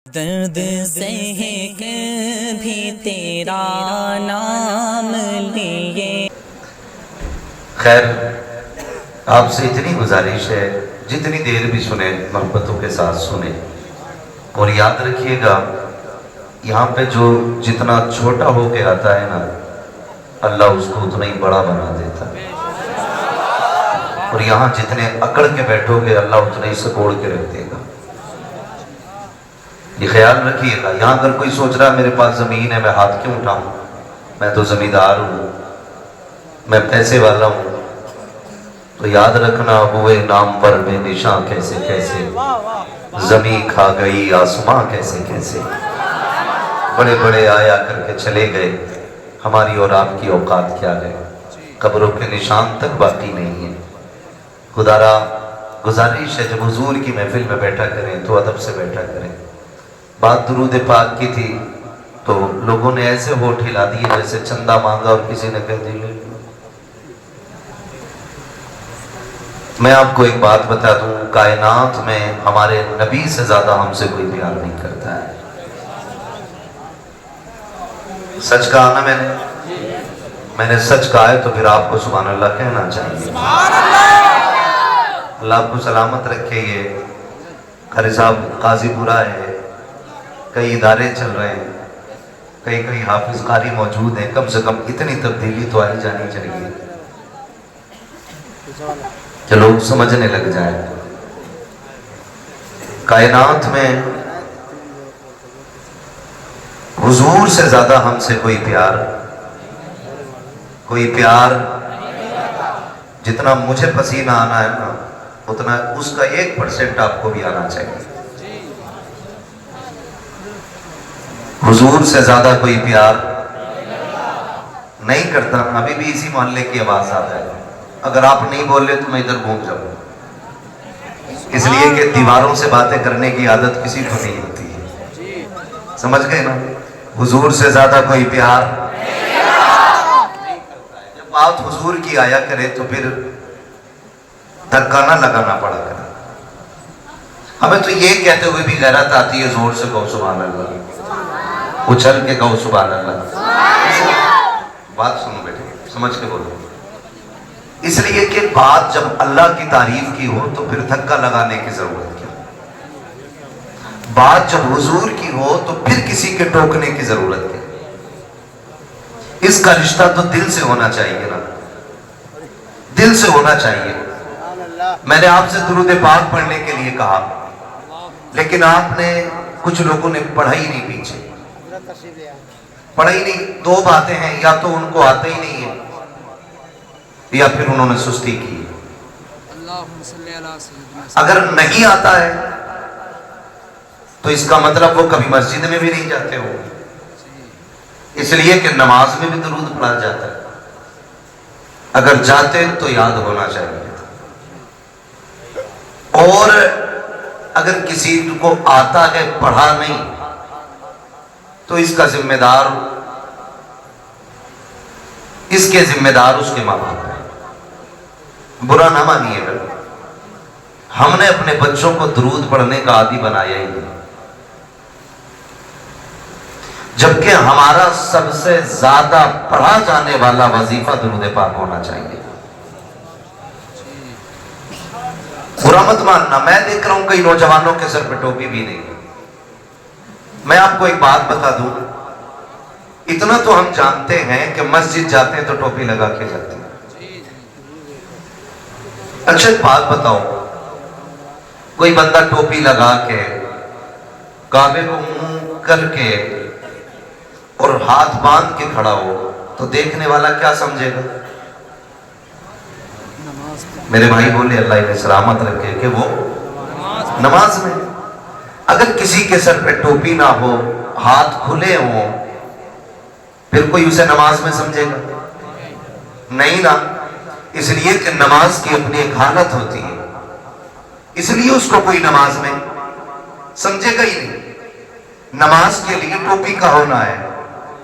दर्द सह भी तेरा नाम लिए। खैर, आपसे इतनी गुजारिश है, जितनी देर भी सुने मोहब्बतों के साथ सुने, और याद रखिएगा यहाँ पे जो जितना छोटा होके आता है ना, अल्लाह उसको उतना ही बड़ा बना देता है, और यहाँ जितने अकड़ के बैठोगे अल्लाह उतना ही सकोड़ के रख देगा। ये ख्याल रखिएगा। यहाँ अगर कोई सोच रहा है मेरे पास ज़मीन है, मैं हाथ क्यों उठाऊं, मैं तो ज़मींदार हूँ, मैं पैसे वाला हूँ, तो याद रखना हुए नाम पर बेनिशां कैसे कैसे, ज़मीं खा गई आसमां कैसे कैसे, बड़े बड़े आया करके चले गए, हमारी और आपकी औकात क्या है, कब्रों के निशान तक बाकी नहीं है। खुदारा गुजारिश है, जब हुजूर की महफिल में बैठा करें तो अदब से बैठा करें। बात दुरूद पाक की थी तो लोगों ने ऐसे होठ हिला दिए जैसे चंदा मांगा और किसी ने कह दिया। मैं आपको एक बात बता दूं, कायनात में हमारे नबी से ज्यादा हमसे कोई प्यार नहीं करता है। सच कहा ना मैंने सच कहा है, तो फिर आपको सुभान अल्लाह कहना चाहिए। अल्लाह आपको सलामत रखे। ये कारी साहब काजीपुरा है, कई इदारे चल रहे हैं, कई कई हाफिज कारी मौजूद हैं, कम से कम इतनी तब्दीली तो आई जानी चाहिए कि लोग समझने लग जाए। कायनात में हुजूर से ज्यादा हमसे कोई प्यार जितना मुझे पसीना आना है ना, उतना उसका 1% आपको भी आना चाहिए। हुजूर से ज्यादा कोई प्यार नहीं करता। अभी भी इसी मोहल्ले की आवाज आता है, अगर आप नहीं बोले तो मैं इधर घूम जाऊं, इसलिए कि दीवारों से बातें करने की आदत किसी को नहीं होती है। समझ गए ना? हुजूर से ज्यादा कोई प्यार। जब बात हुजूर की आया करे तो फिर धक्का ना लगाना पड़ा करे। हमें तो ये कहते हुए भी गैरत आती है, जोर से कहो सुभान अल्लाह, उछल के कहो सुभान अल्लाह। बात सुनो बेटे, समझ के बोलो। इसलिए कि बात जब अल्लाह की तारीफ की हो तो फिर धक्का लगाने की जरूरत क्या। बात जब हुजूर की हो तो फिर किसी के टोकने की जरूरत क्या। इसका रिश्ता तो दिल से होना चाहिए ना, दिल से होना चाहिए। मैंने आपसे दुरूद पाक पढ़ने के लिए कहा, लेकिन आपने कुछ लोगों ने पढ़ा ही नहीं, पीछे पढ़ा ही नहीं। दो बातें हैं, या तो उनको आता ही नहीं है या फिर उन्होंने सुस्ती की। अगर नहीं आता है तो इसका मतलब वो कभी मस्जिद में भी नहीं जाते हो, इसलिए कि नमाज में भी दुरूद पढ़ा जाता है। अगर जाते तो याद होना चाहिए। और अगर किसी को आता है पढ़ा नहीं तो इसका जिम्मेदार उसके माँ बाप है। बुरा ना मानिएगा, हमने अपने बच्चों को दुरूद पढ़ने का आदी बनाया ही नहीं, जबकि हमारा सबसे ज्यादा पढ़ा जाने वाला वजीफा दुरूद पाक होना चाहिए। बुरा मत मानना, मैं देख रहा हूं कई नौजवानों के सर पे टोपी भी नहीं। मैं आपको एक बात बता दूं, इतना तो हम जानते हैं कि मस्जिद जाते हैं तो टोपी लगा के जाते हैं। अच्छा एक बात बताओ, कोई बंदा टोपी लगा के काबे को मुंह करके और हाथ बांध के खड़ा हो तो देखने वाला क्या समझेगा? मेरे भाई बोले अल्लाह इन्हें सलामत रखे कि वो नमाज में। अगर किसी के सर पे टोपी ना हो, हाथ खुले हो, फिर कोई उसे नमाज में समझेगा? नहीं ना। इसलिए कि नमाज की अपनी एक हालत होती है, इसलिए उसको कोई नमाज में समझेगा ही नहीं। नमाज के लिए टोपी का होना है,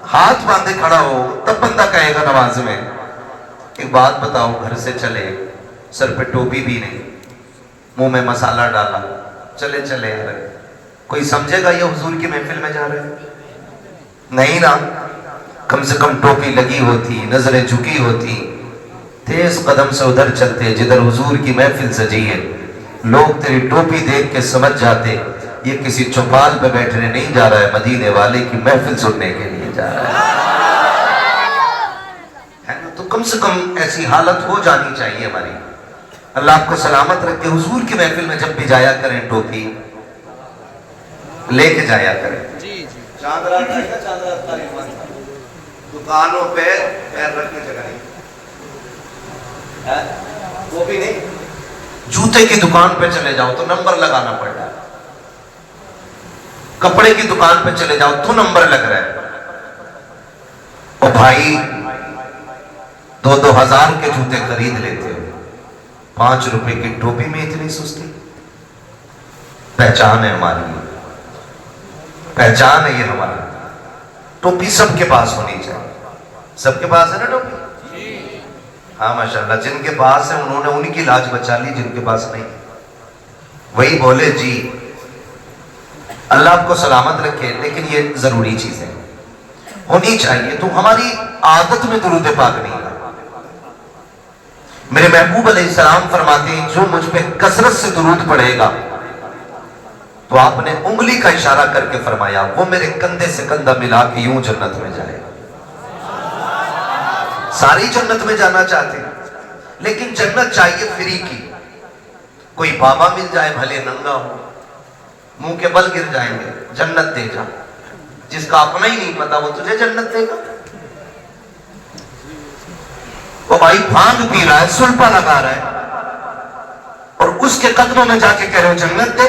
हाथ बांधे खड़ा हो तब बंदा कहेगा नमाज में। एक बात बताओ, घर से चले, सर पे टोपी भी नहीं, मुंह में मसाला डाला, चले चले यार कोई समझेगा ये हुजूर की महफिल में जा रहे हैं? नहीं ना। कम से कम टोपी लगी होती, नजरें झुकी होती, तेज कदम से उधर चलते जिधर हुजूर की महफिल सजी है। लोग तेरी टोपी देख के समझ जाते ये किसी चौपाल पे बैठने नहीं जा रहा है, मदीने वाले की महफिल सुनने के लिए जा रहा है ना। तो कम से कम ऐसी हालत हो जानी चाहिए हमारी। अल्लाह आपको सलामत रखे। हुजूर की महफिल में जब भी जाया करें टोपी लेके जाया करें। चांद रात आएगा, चांद रात का रिवाज था। दुकानों पे पैर रखने जगह नहीं, टोपी नहीं। जूते की दुकान पे चले जाओ तो नंबर लगाना पड़ रहा है, कपड़े की दुकान पे चले जाओ तो नंबर लग रहा है। और भाई 2-2 हजार के जूते खरीद लेते हो, 5 रुपए की टोपी में इतनी सुस्ती। पहचान है हमारी, पहचान है ये हमारी। टोपी सबके पास होनी चाहिए। सबके पास है ना टोपी? हाँ माशाल्लाह। जिनके पास है उन्होंने उनकी लाज बचा ली, जिनके पास नहीं वही बोले जी अल्लाह आपको सलामत रखे। लेकिन ये जरूरी चीजें होनी चाहिए। तो हमारी आदत में दुरूद पाक नहीं है। मेरे महबूब अलैहिस्सलाम फरमाते हैं जो मुझ पे कसरत से दुरूद पढ़ेगा, तो आपने उंगली का इशारा करके फरमाया वो मेरे कंधे से कंधा मिला के यूं जन्नत में जाएगा। सारी जन्नत में जाना चाहते हैं, लेकिन जन्नत चाहिए फ्री की। कोई बाबा मिल जाए भले नंगा हो, मुंह के बल गिर जाएंगे, जन्नत दे जा। जिसका अपना ही नहीं पता वो तुझे जन्नत देगा। वो भाई भांग पी रहा है, सुल्पा लगा रहा है, और उसके कदमों में जाके कह रहे हो जन्नत दे।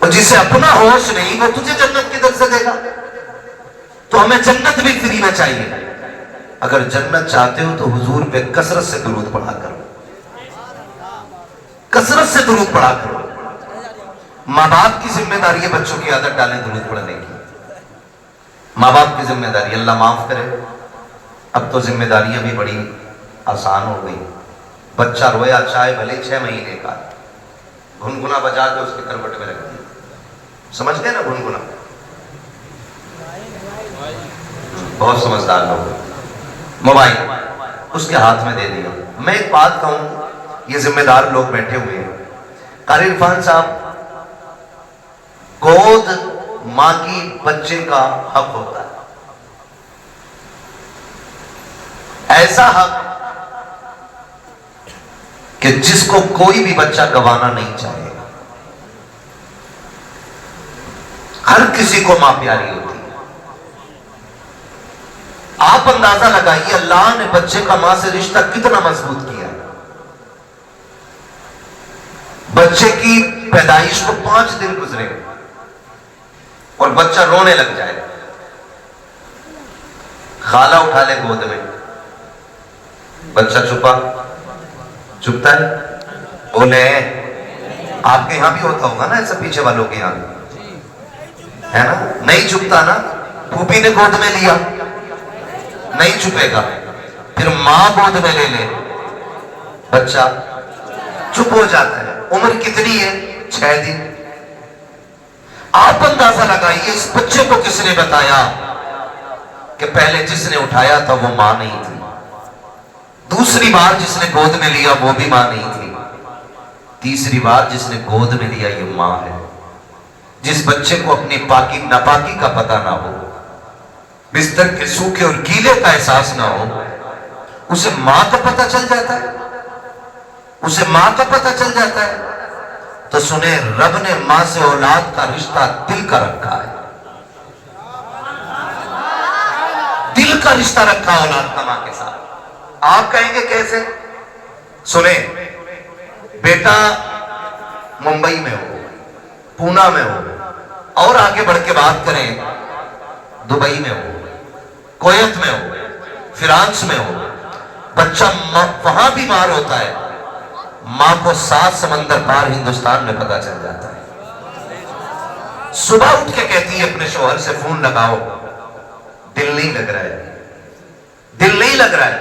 और जिसे अपना होश नहीं वो तुझे जन्नत किधर से देगा? तो हमें जन्नत भी फ्री में चाहिए। अगर जन्नत चाहते हो तो हुजूर पे कसरत से दुरूद पढ़ा करो, कसरत से दुरूद पढ़ा करो। माँ बाप की जिम्मेदारी है बच्चों की आदत डालें दुरूद पढ़ने की। माँ बाप की जिम्मेदारी, अल्लाह माफ करे। अब तो जिम्मेदारियां भी बड़ी आसान हो गई। बच्चा रोया चाहे भले 6 महीने का, गुनगुना बजा के उसके करवट में रख दिया। समझ गए ना गुनगुना? बहुत समझदार लोग। मोबाइल उसके हाथ में दे दिया। मैं एक बात कहूं, ये जिम्मेदार लोग बैठे हुए हैं। कारी इरफान साहब, गोद मां की बच्चे का हक होता है, ऐसा हक कि जिसको कोई भी बच्चा गंवाना नहीं चाहेगा। हर किसी को मां प्यारी होती है। आप अंदाजा लगाइए अल्लाह ने बच्चे का मां से रिश्ता कितना मजबूत किया। बच्चे की पैदाइश को 5 दिन गुजरे और बच्चा रोने लग जाए, खाला उठा ले गोद में, बच्चा चुपता है। बोले आपके यहां भी होता होगा ना ऐसा, पीछे वालों के यहां है ना? नहीं चुपता ना। फूफी ने गोद में लिया, नहीं चुपेगा। फिर मां गोद में ले ले, बच्चा चुप हो जाता है। उम्र कितनी है? 6 दिन। आप अंदाजा लगाइए इस बच्चे को किसने बताया कि पहले जिसने उठाया था वो मां नहीं थी, दूसरी बार जिसने गोद में लिया वो भी मां नहीं थी, तीसरी बार जिसने गोद में लिया ये मां है। जिस बच्चे को अपनी पाकी नापाकी का पता ना हो, बिस्तर के सूखे और गीले का एहसास ना हो, उसे मां का पता चल जाता है, उसे मां का पता चल जाता है। तो सुने, रब ने मां से औलाद का रिश्ता दिल का रखा है, दिल का रिश्ता रखा औलाद का मां के साथ। आप कहेंगे कैसे? सुने, बेटा मुंबई में हो, पूना में हो, और आगे बढ़ के बात करें दुबई में हो, कुवैत में हो, फ्रांस में हो, बच्चा वहां बीमार होता है, मां को 7 समंदर पार हिंदुस्तान में पता चल जाता है। सुबह उठ के कहती है अपने शौहर से, फोन लगाओ, दिल नहीं लग रहा है, दिल नहीं लग रहा है।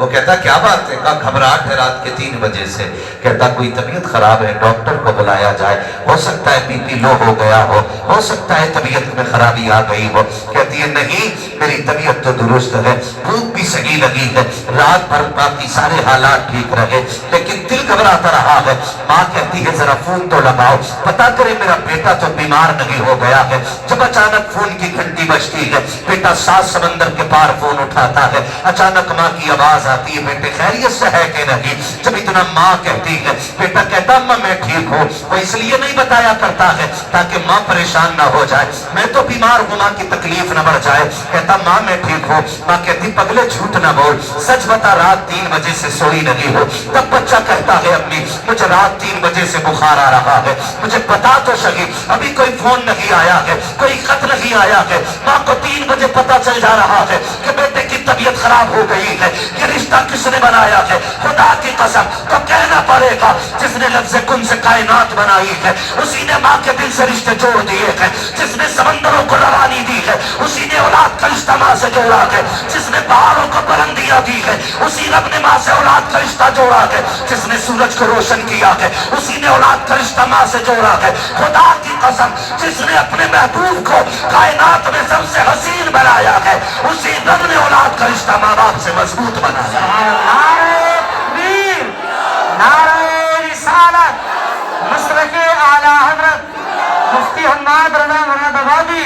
वो कहता क्या बात है? कहा घबराहट है रात के 3 बजे से। कहता कोई तबीयत खराब है, डॉक्टर को बुलाया जाए, हो सकता है बीपी लो हो गया हो सकता है तबीयत में खराबी आ गई हो। कहती है नहीं, मेरी तबीयत तो दुरुस्त है, भूख भी सही लगी है, रात भर बाकी सारे हालात ठीक रहे, लेकिन दिल घबराता रहा है। माँ कहती है जरा फोन तो लगाओ, पता करे मेरा बेटा तो बीमार नहीं हो गया है। जब अचानक फोन की घंटी बजती है, बेटा 7 समंदर के पार फोन उठाता है। अचानक माँ की आवाज आती है, बेटे खैरियत से है कि नहीं? जब इतना माँ कहती है, बेटा कहता अम्मा मैं ठीक हूँ। वो इसलिए नहीं बताया करता है ताकि माँ परेशान ना हो जाए, मैं तो बीमार हूँ, माँ की तकलीफ न बढ़ जाए। कहता माँ मैं ठीक हूँ। माँ कहती पगले झूठ ना बोल, सच बता रात 3 बजे से सोई नहीं हो। तब बच्चा कहता है अम्मी मुझे रात 3 बजे से बुखार आ रहा है, मुझे बता तो सही, अभी कोई फोन नहीं आया है, कोई खत नहीं आया है। माँ को 3 बजे पता चल जा रहा है कि बेटे की तबीयत खराब हो गई है। ये रिश्ता किसने बनाया है? खुदा की कसम तो कहना पड़ेगा जिसने लफ्ज़ कुन से कायनात बनाई है, उसी ने माँ के दिल से रिश्ते जोड़ दिए हैं। जिसने समंदरों को रवानी दी है, उसी ने औलाद का रिश्ता माँ से जोड़ा है। जिसने पहाड़ों को बुलंदियां दी है, उसी रब ने माँ से औलाद का रिश्ता जोड़ा है। जिसने सूरज को रोशन किया है, उसी ने औलाद का रिश्ता माँ से जोड़ा है। खुदा की कसम जिसने अपने महबूब को कायनात में सबसे हसीन बनाया है, उसी रब ने औलाद का रिश्ता माँ बाप से मजबूत बनाया। मसलके आला हज़रत मुफ्ती हम्माद रज़ा मुरादाबादी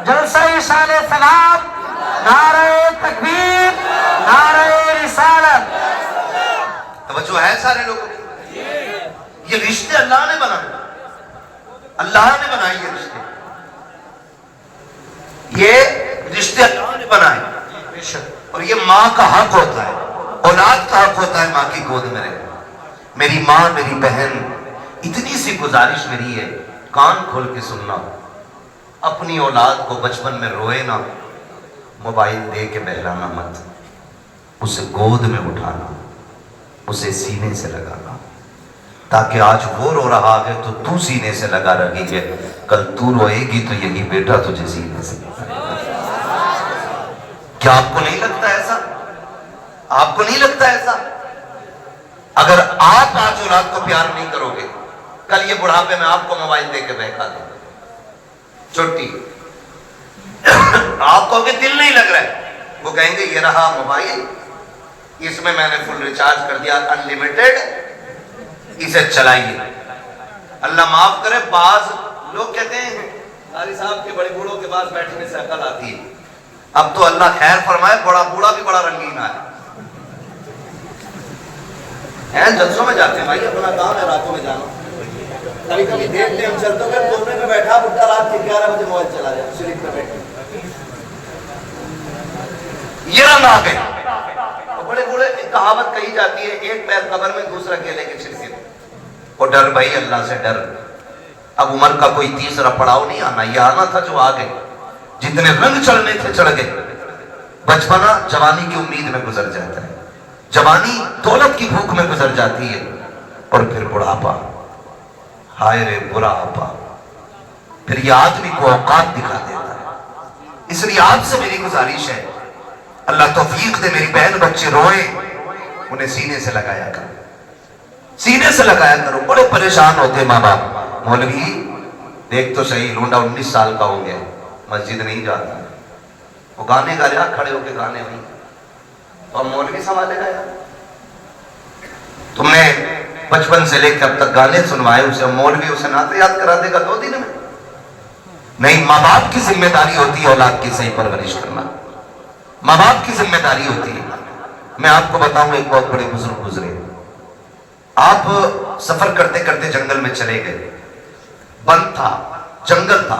जलसा इशाले सलाम, नारे तकबीर, नारे रिसालत। तवज्जो है सारे लोगों की? ये रिश्ते अल्लाह ने बनाए, अल्लाह ने बनाए ये रिश्ते, ये रिश्ते अल्लाह ने बनाए। और ये माँ का हक होता है, औलाद का हक होता है माँ की गोद में रहे। मेरी माँ मेरी बहन, इतनी सी गुजारिश मेरी है, कान खोल के सुनना, अपनी औलाद को बचपन में रोए ना, मोबाइल दे के बहलाना मत, उसे गोद में उठाना, उसे सीने से लगाना, ताकि आज वो रो रहा है तो तू सीने से लगा रही है, कल तू रोएगी तो यही बेटा तुझे सीने से लगाएगा। क्या आपको नहीं लगता ऐसा? आपको नहीं लगता ऐसा? अगर आप आज औलाद को प्यार नहीं करोगे, कल ये बुढ़ापे में आपको मोबाइल दे के बहका दे, छुट्टी आप कहोगे दिल नहीं लग रहा है, वो कहेंगे ये रहा मोबाइल, इसमें मैंने फुल रिचार्ज कर दिया अनलिमिटेड, इसे चलाइए। अल्लाह माफ करे, बाज लोग कहते हैं कारी साहब के बड़े बूढ़ों के पास बैठने से अकल आती है। अब तो अल्लाह खैर फरमाए, बड़ा बूढ़ा भी बड़ा रंगीन है, जलसों में जाते हैं भाई, अपना काम है रातों में जाना। कभी कभी देखते हैं हम चलते हुए, कोने में बैठा बुढ़ा रात के 11 बजे मोबाइल चला जाए, स्लिप में बैठे, ये रंग आ गए। तो बड़े बूढ़े कहावत कही जाती है, एक पैर कब्र में दूसरा केले के छिलके में। और डर भाई, अल्लाह से डर। अब उम्र का कोई तीसरा पड़ाव नहीं आना, ये आना था जो आ गए, जितने रंग चढ़ने थे चढ़ गए। बचपना जवानी की उम्मीद में गुजर जाता है, जवानी दौलत की भूख में गुजर जाती है, और फिर बुढ़ापा, हाय रे बुढ़ापा, फिर ये आदमी को औकात दिखा देता है। इसलिए आपसे मेरी गुजारिश है, अल्लाह तौफीक दे, मेरी बहन बच्चे रोए, उन्हें सीने से लगाया करो, सीने से लगाया करो। बड़े परेशान होते माँ बाप, मौलवी देख तो सही, लूंडा 19 साल का हो गया, मस्जिद नहीं जाता, वो गाने गा रहा, खड़े होके गाने वही, तो अब मौलवी संभालेगा यार? तुमने बचपन से लेकर अब तक गाने सुनवाए उसे, मौलवी उसे नाते याद करा देगा 2 दिन में? नहीं, माँ बाप की जिम्मेदारी होती है औलाद की सही परवरिश करना, माँ बाप की जिम्मेदारी होती है। मैं आपको बताऊं, एक बहुत बड़े बुजुर्ग गुजरे, आप सफर करते करते जंगल में चले गए, बंद था, जंगल था,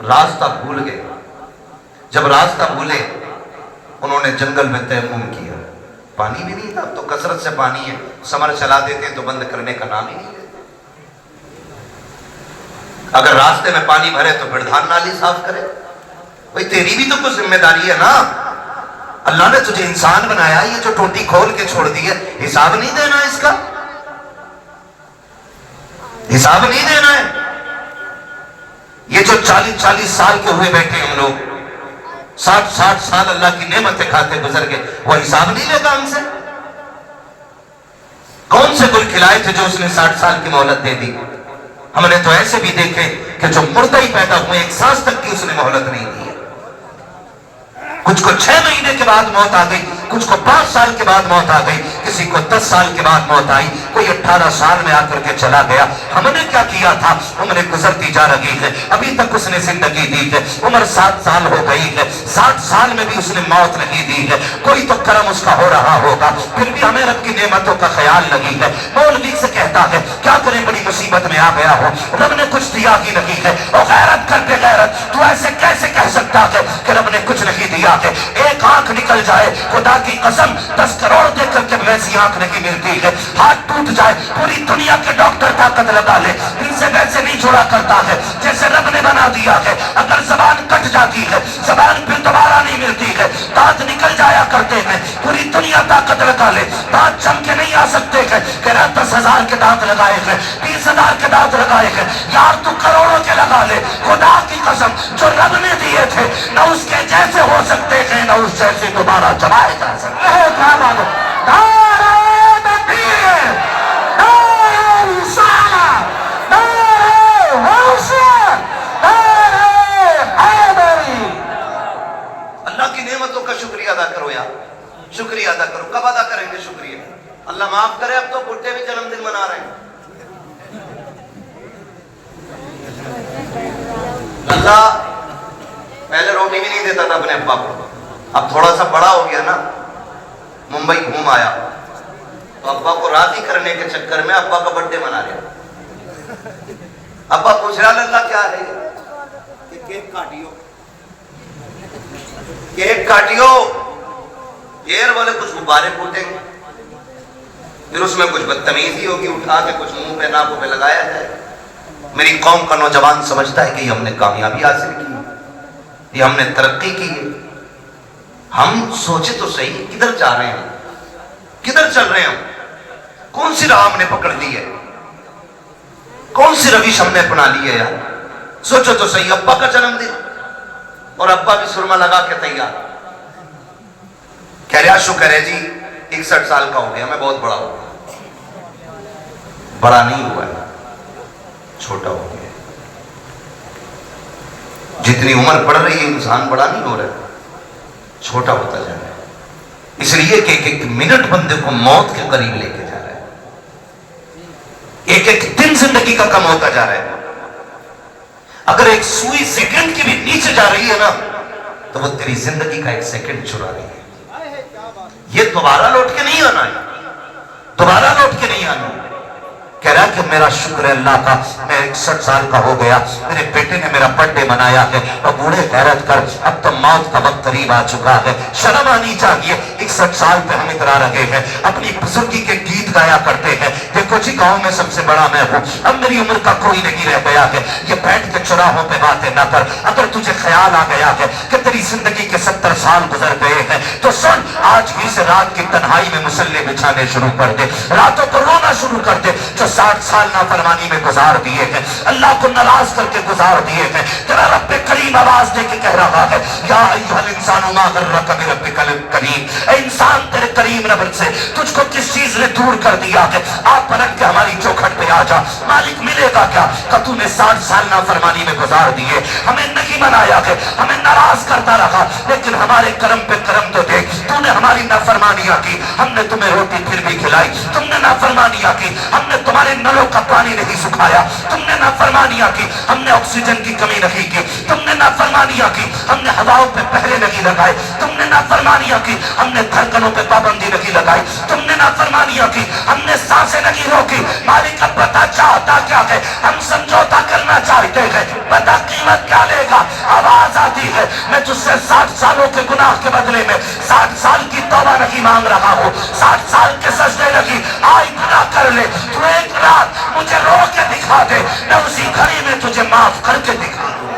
रास्ता भूल गए। जब रास्ता भूले, उन्होंने जंगल में तयम्मुम किया, पानी भी नहीं था, तो कसरत से पानी है, समर चला देते तो बंद करने का नाम ही नहीं लेते। अगर रास्ते में पानी भरे तो फिर धान नाली साफ करे, भाई तेरी भी तो कुछ जिम्मेदारी है ना। अल्लाह ने तुझे इंसान बनाया, ये जो टोटी खोल के छोड़ दी है, हिसाब नहीं देना इसका, हिसाब नहीं देना है। ये जो 40-40 साल के हुए बैठे हम लोग, 60 साल अल्लाह की नेमतें खाते गुजर गए, वो हिसाब नहीं लेगा हमसे? कौन से गुल खिलाए थे जो उसने 60 साल की मोहलत दे दी? हमने तो ऐसे भी देखे कि जो मुर्दा ही पैदा हुए, एक सांस तक की उसने मोहलत नहीं दी है। कुछ को 6 महीने के बाद मौत आ गई, कुछ को 5 साल के बाद मौत आ गई, किसी को 10 साल के बाद मौत आई, कोई 18 साल में आकर के चला गया। हमने क्या किया था? उम्र गुजरती जा रही है, अभी तक उसने जिंदगी दी है, उम्र 7 साल हो गई है, 60 साल में भी उसने मौत नहीं दी है। कोई तो कर्म उसका हो रहा होगा, फिर भी हमें रब की नेमतों का ख्याल नहीं है। मौलवी से कहता है क्या करें, बड़ी मुसीबत में आ गया हो, रब ने कुछ दिया ही नहीं है। और गैरत करके गैरत, तू ऐसे कैसे कह सकता है कि रब ने कुछ नहीं दिया है? एक आंख निकल जाए, खुदा की कसम 10 करोड़ देकर के वैसी आंख नहीं मिलती है। हाथ टूट जाए, पूरी दुनिया के डॉक्टर ताकत लगा ले, इनसे वैसे नहीं छोड़ा करता है जैसे रब ने बना दिया है। अगर जबान कट जाती है, जबान फिर दोबारा नहीं मिलती है, दांत निकल जाया करते हैं, पूरी दुनिया ताकत लगा ले, दांत चम के नहीं आ सकते हैं। कह रहा 10,000 के दांत लगाए हैं, 20,000 के दांत लगाए हैं, यार तू करोड़ों के लगा ले, खुदा की कसम जो रब ने दिए थे न उसके जैसे हो सकते हैं, न उस जैसे दोबारा जमाए जा सकते हैं। क्या बात है? नारे तकबीर, नारे रिसालत, नारे हौसला, नारे हैदरी। अल्लाह की नेमतों का शुक्रिया अदा करो यार, शुक्रिया अदा करो। कब अदा करेंगे शुक्रिया? अल्लाह माफ करे, अब तो बुढ़े भी जन्मदिन मना रहे हैं। अल्लाह पहले रोटी भी नहीं देता था अपने अब्बा को, अब थोड़ा सा बड़ा हो गया ना, मुंबई घूम आया तो अब्बा को राजी करने के चक्कर में अब्बा का बर्थडे मना रहा। अब्बा पूछ रहा अल्लाह क्या है? केक काटियो, केक काटियो। यार बोले कुछ गुब्बारे फूटेंगे, फिर उसमें कुछ बदतमीजी होगी, उठा के कुछ मुंह पे नाकों पे लगाया जाए। मेरी कौम का नौजवान समझता है कि हमने कामयाबी हासिल की, ये हमने तरक्की की है। हम सोचे तो सही, किधर जा रहे हैं, किधर चल रहे हैं, कौन सी राह हमने पकड़ ली है, कौन सी रविश हमने अपना ली है यार? सोचो तो सही, अब्बा का जन्मदिन और अब्बा भी सुरमा लगा के तैयार, कह रहा शुक्र है जी 61 साल का हो गया, मैं बहुत बड़ा हो गया। बड़ा नहीं हुआ है, छोटा हो गया। जितनी उम्र बढ़ रही है इंसान बड़ा नहीं हो रहा, छोटा होता जा रहा है। इसलिए कि एक मिनट बंदे को मौत के करीब लेके जा रहा है, एक दिन जिंदगी का कम होता जा रहा है। अगर एक सुई सेकंड की भी नीचे जा रही है ना, तो वो तेरी जिंदगी का एक सेकंड चुरा रही है। ये दोबारा लौट के नहीं आना है, दोबारा लौट के नहीं आना। कह रहा कि मेरा शुक्र है अल्लाह का, मैं 61 साल का हो गया, मेरे बेटे ने मेरा बर्थडे मनाया है, और बूढ़े गैरत कर अब तो मौत का वक्त करीब आ चुका है, शर्म आनी चाहिए। 61 साल पे हम इतरा रहे हैं, अपनी बुजुर्गी के गीत गाया करते हैं, देखो जी गाँव में सबसे बड़ा मैं हूँ, अब मेरी उम्र का कोई नहीं रह गया है। ये बैठ के चौराहों पे बातें न कर। अगर तुझे ख्याल आ गया है कि तेरी जिंदगी के 70 साल गुजर गए हैं, तो सुन, आज ही से रात की तन्हाई में मुसल्ले बिछाने शुरू कर दे, रातों को रोना शुरू कर दे। जो 60 साल नाफरमानी में गुजार दिए हैं, अल्लाह को नाराज करके गुजार दिए हैं, तेरा रब्बे करीम आवाज दे के कह रहा है, या अय्युहल इंसानु मा गर्रका बिरब्बिकल करीम, ऐ इंसान तेरे करीम रब से तुझको किस चीज ने दूर कर दिया है? आप परख के हमारी चौखट पे आ जा, मालिक मिलेगा क्या? का तूने 60 साल नाफरमानी में गुजार दिए, हमें नहीं मनाया है, हमें नाराज करता रहा, लेकिन हमारे कर्म पे कर्म तो देख, तूने हमारी नाफरमानियां की, हमने तुम्हें रोटी फिर भी खिलाई, तुमने नाफरमानियां की, हमने तुम्हारे नलों का पानी नहीं सुखाया, तुमने नाफरमानियां की, हमने ऑक्सीजन की कमी नहीं की, तुमने नाफरमानियां की, हमने हवाओं पे पहरे नहीं लगाए, तुमने नाफरमानियां की, हमने धड़कनों पे पाबंदी नहीं लगाई, तुमने नाफरमानियां की, हमने सांसें नहीं रोकी। मालिक अब बता चाहता क्या है? हम समझौता करना चाहते हैं, बता कीमत क्या लेगा? आवाज आती है, मैं तुझसे 60 सालों के गुनाह के बदले में 60 साल की तौबा नहीं मांग रहा हूँ, 60 साल के सजदे नहीं, आई गुनाह कर ले, तू एक रात मुझे रो के दिखा दे, मैं उसी घड़ी में तुझे माफ करके दिखा दूं।